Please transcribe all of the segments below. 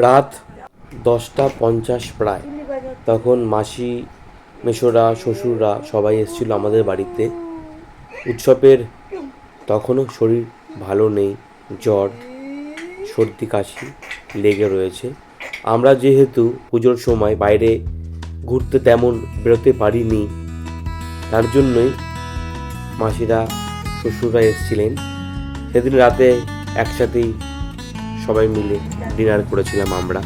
রাত 10টা 50 প্রায়। তখন মাসি, মেশোরা, শ্বশুররা সবাই এসেছিল আমাদের বাড়িতে। উৎসবের তখনও শরীর ভালো নেই, জ্বর, সর্দি কাশি লেগে রয়েছে। আমরা যেহেতু পুজোর সময় বাইরে ঘুরতে তেমন বেরোতে পারিনি, তার জন্যই মাসিরা, শ্বশুররা এসেছিলেন। সেদিন রাতে একসাথেই সবাই মিলে ডিনার করেছিলাম আমরা।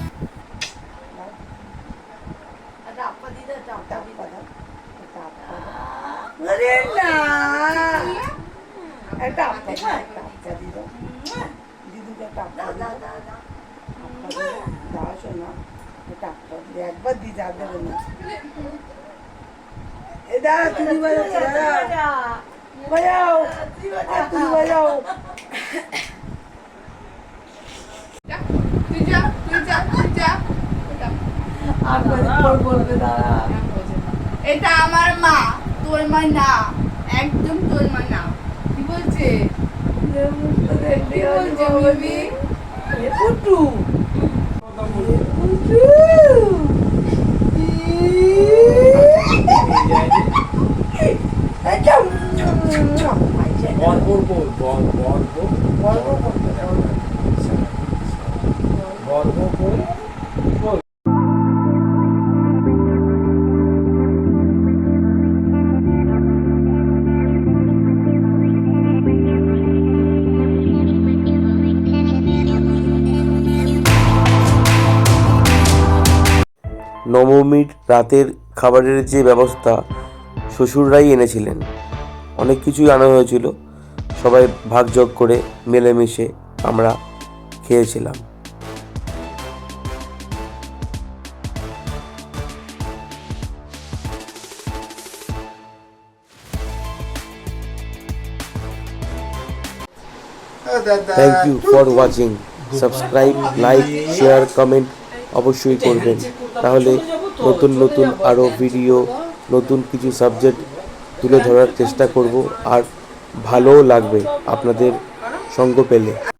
একবার দি যা দেবে না। দাদা তুমি বাজাও, তুমি বাজাও। এটা আমার মা, তোর মা না, একদম তোর মা না। কি বলছে? নবমীর রাতের খাবারের যে ব্যবস্থা শ্বশুররাই এনেছিলেন। অনেক কিছুই আনা হয়েছিল, সবাই ভাগযোগ করে মিলেমিশে আমরা খেয়েছিলাম। Thank you for watching. Subscribe, like, share, comment অবশ্যই করবেন, তাহলে নতুন নতুন আরও ভিডিও, নতুন কিছু সাবজেক্ট তুলে ধরার চেষ্টা করব, আর ভালোও লাগবে আপনাদের সঙ্গ পেলে।